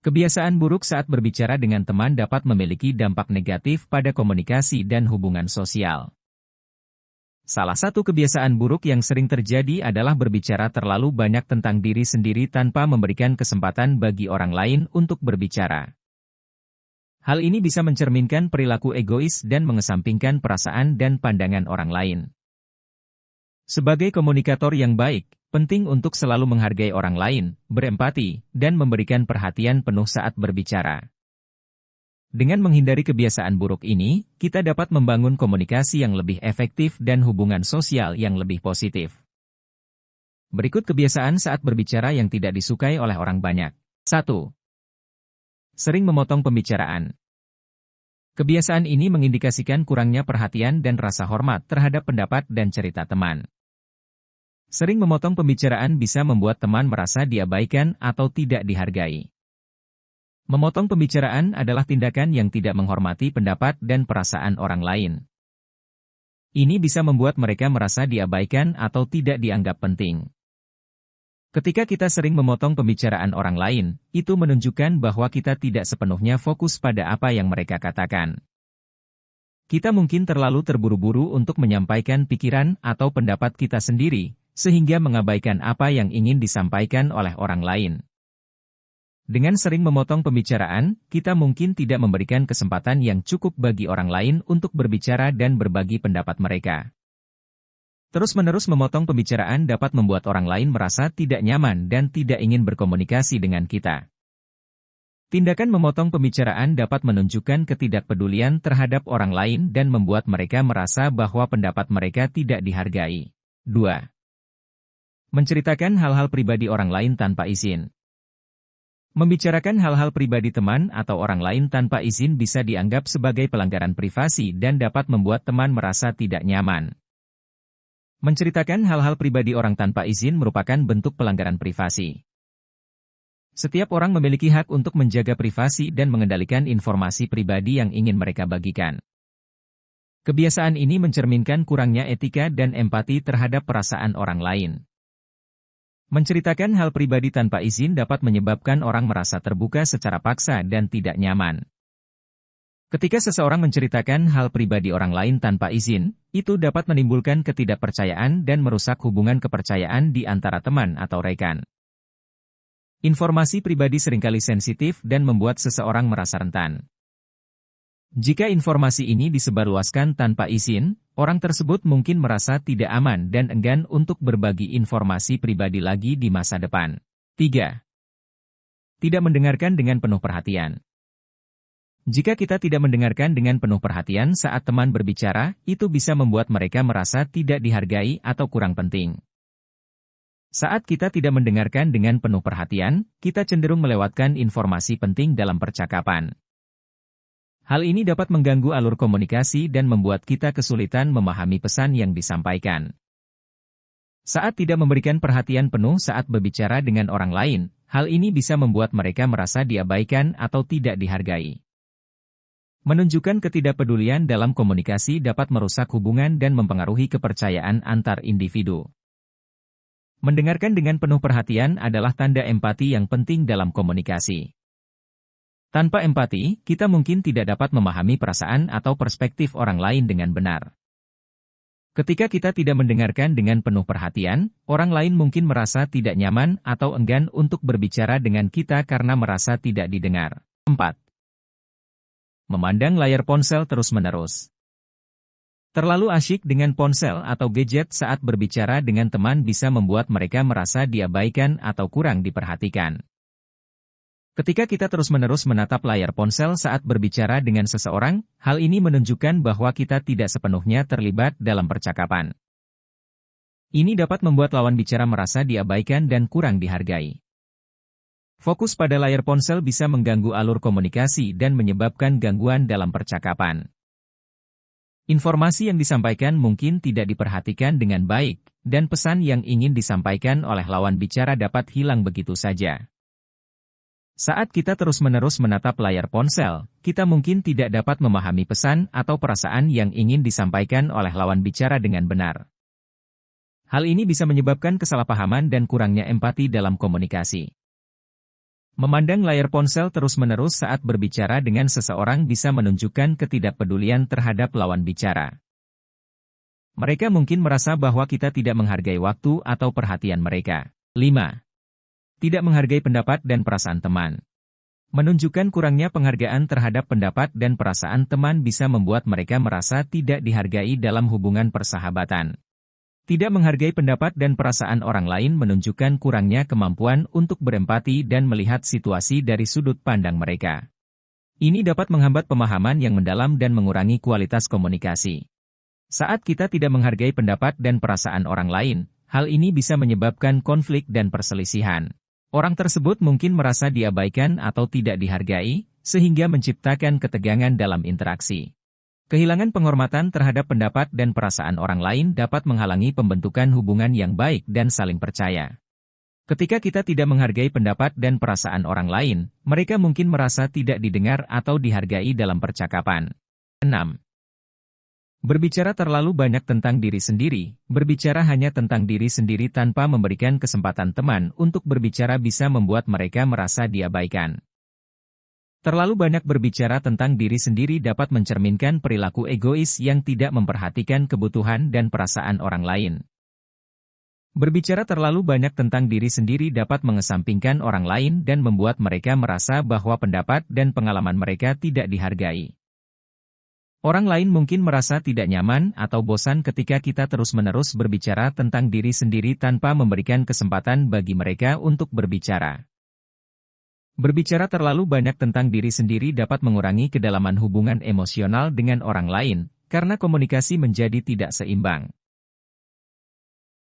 Kebiasaan buruk saat berbicara dengan teman dapat memiliki dampak negatif pada komunikasi dan hubungan sosial. Salah satu kebiasaan buruk yang sering terjadi adalah berbicara terlalu banyak tentang diri sendiri tanpa memberikan kesempatan bagi orang lain untuk berbicara. Hal ini bisa mencerminkan perilaku egois dan mengesampingkan perasaan dan pandangan orang lain. Sebagai komunikator yang baik, penting untuk selalu menghargai orang lain, berempati, dan memberikan perhatian penuh saat berbicara. Dengan menghindari kebiasaan buruk ini, kita dapat membangun komunikasi yang lebih efektif dan hubungan sosial yang lebih positif. Berikut kebiasaan saat berbicara yang tidak disukai oleh orang banyak. 1. Sering memotong pembicaraan. Kebiasaan ini mengindikasikan kurangnya perhatian dan rasa hormat terhadap pendapat dan cerita teman. Sering memotong pembicaraan bisa membuat teman merasa diabaikan atau tidak dihargai. Memotong pembicaraan adalah tindakan yang tidak menghormati pendapat dan perasaan orang lain. Ini bisa membuat mereka merasa diabaikan atau tidak dianggap penting. Ketika kita sering memotong pembicaraan orang lain, itu menunjukkan bahwa kita tidak sepenuhnya fokus pada apa yang mereka katakan. Kita mungkin terlalu terburu-buru untuk menyampaikan pikiran atau pendapat kita sendiri, sehingga mengabaikan apa yang ingin disampaikan oleh orang lain. Dengan sering memotong pembicaraan, kita mungkin tidak memberikan kesempatan yang cukup bagi orang lain untuk berbicara dan berbagi pendapat mereka. Terus-menerus memotong pembicaraan dapat membuat orang lain merasa tidak nyaman dan tidak ingin berkomunikasi dengan kita. Tindakan memotong pembicaraan dapat menunjukkan ketidakpedulian terhadap orang lain dan membuat mereka merasa bahwa pendapat mereka tidak dihargai. 2. Menceritakan hal-hal pribadi orang lain tanpa izin. Membicarakan hal-hal pribadi teman atau orang lain tanpa izin bisa dianggap sebagai pelanggaran privasi dan dapat membuat teman merasa tidak nyaman. Menceritakan hal-hal pribadi orang tanpa izin merupakan bentuk pelanggaran privasi. Setiap orang memiliki hak untuk menjaga privasi dan mengendalikan informasi pribadi yang ingin mereka bagikan. Kebiasaan ini mencerminkan kurangnya etika dan empati terhadap perasaan orang lain. Menceritakan hal pribadi tanpa izin dapat menyebabkan orang merasa terbuka secara paksa dan tidak nyaman. Ketika seseorang menceritakan hal pribadi orang lain tanpa izin, itu dapat menimbulkan ketidakpercayaan dan merusak hubungan kepercayaan di antara teman atau rekan. Informasi pribadi seringkali sensitif dan membuat seseorang merasa rentan. Jika informasi ini disebarluaskan tanpa izin, orang tersebut mungkin merasa tidak aman dan enggan untuk berbagi informasi pribadi lagi di masa depan. 3. Tidak mendengarkan dengan penuh perhatian. Jika kita tidak mendengarkan dengan penuh perhatian saat teman berbicara, itu bisa membuat mereka merasa tidak dihargai atau kurang penting. Saat kita tidak mendengarkan dengan penuh perhatian, kita cenderung melewatkan informasi penting dalam percakapan. Hal ini dapat mengganggu alur komunikasi dan membuat kita kesulitan memahami pesan yang disampaikan. Saat tidak memberikan perhatian penuh saat berbicara dengan orang lain, hal ini bisa membuat mereka merasa diabaikan atau tidak dihargai. Menunjukkan ketidakpedulian dalam komunikasi dapat merusak hubungan dan mempengaruhi kepercayaan antar individu. Mendengarkan dengan penuh perhatian adalah tanda empati yang penting dalam komunikasi. Tanpa empati, kita mungkin tidak dapat memahami perasaan atau perspektif orang lain dengan benar. Ketika kita tidak mendengarkan dengan penuh perhatian, orang lain mungkin merasa tidak nyaman atau enggan untuk berbicara dengan kita karena merasa tidak didengar. 4. Memandang layar ponsel terus-menerus. Terlalu asyik dengan ponsel atau gadget saat berbicara dengan teman bisa membuat mereka merasa diabaikan atau kurang diperhatikan. Ketika kita terus-menerus menatap layar ponsel saat berbicara dengan seseorang, hal ini menunjukkan bahwa kita tidak sepenuhnya terlibat dalam percakapan. Ini dapat membuat lawan bicara merasa diabaikan dan kurang dihargai. Fokus pada layar ponsel bisa mengganggu alur komunikasi dan menyebabkan gangguan dalam percakapan. Informasi yang disampaikan mungkin tidak diperhatikan dengan baik, dan pesan yang ingin disampaikan oleh lawan bicara dapat hilang begitu saja. Saat kita terus-menerus menatap layar ponsel, kita mungkin tidak dapat memahami pesan atau perasaan yang ingin disampaikan oleh lawan bicara dengan benar. Hal ini bisa menyebabkan kesalahpahaman dan kurangnya empati dalam komunikasi. Memandang layar ponsel terus-menerus saat berbicara dengan seseorang bisa menunjukkan ketidakpedulian terhadap lawan bicara. Mereka mungkin merasa bahwa kita tidak menghargai waktu atau perhatian mereka. 5. Tidak menghargai pendapat dan perasaan teman. Menunjukkan kurangnya penghargaan terhadap pendapat dan perasaan teman bisa membuat mereka merasa tidak dihargai dalam hubungan persahabatan. Tidak menghargai pendapat dan perasaan orang lain menunjukkan kurangnya kemampuan untuk berempati dan melihat situasi dari sudut pandang mereka. Ini dapat menghambat pemahaman yang mendalam dan mengurangi kualitas komunikasi. Saat kita tidak menghargai pendapat dan perasaan orang lain, hal ini bisa menyebabkan konflik dan perselisihan. Orang tersebut mungkin merasa diabaikan atau tidak dihargai, sehingga menciptakan ketegangan dalam interaksi. Kehilangan penghormatan terhadap pendapat dan perasaan orang lain dapat menghalangi pembentukan hubungan yang baik dan saling percaya. Ketika kita tidak menghargai pendapat dan perasaan orang lain, mereka mungkin merasa tidak didengar atau dihargai dalam percakapan. 6. Berbicara terlalu banyak tentang diri sendiri. Berbicara hanya tentang diri sendiri tanpa memberikan kesempatan teman untuk berbicara bisa membuat mereka merasa diabaikan. Terlalu banyak berbicara tentang diri sendiri dapat mencerminkan perilaku egois yang tidak memperhatikan kebutuhan dan perasaan orang lain. Berbicara terlalu banyak tentang diri sendiri dapat mengesampingkan orang lain dan membuat mereka merasa bahwa pendapat dan pengalaman mereka tidak dihargai. Orang lain mungkin merasa tidak nyaman atau bosan ketika kita terus-menerus berbicara tentang diri sendiri tanpa memberikan kesempatan bagi mereka untuk berbicara. Berbicara terlalu banyak tentang diri sendiri dapat mengurangi kedalaman hubungan emosional dengan orang lain, karena komunikasi menjadi tidak seimbang.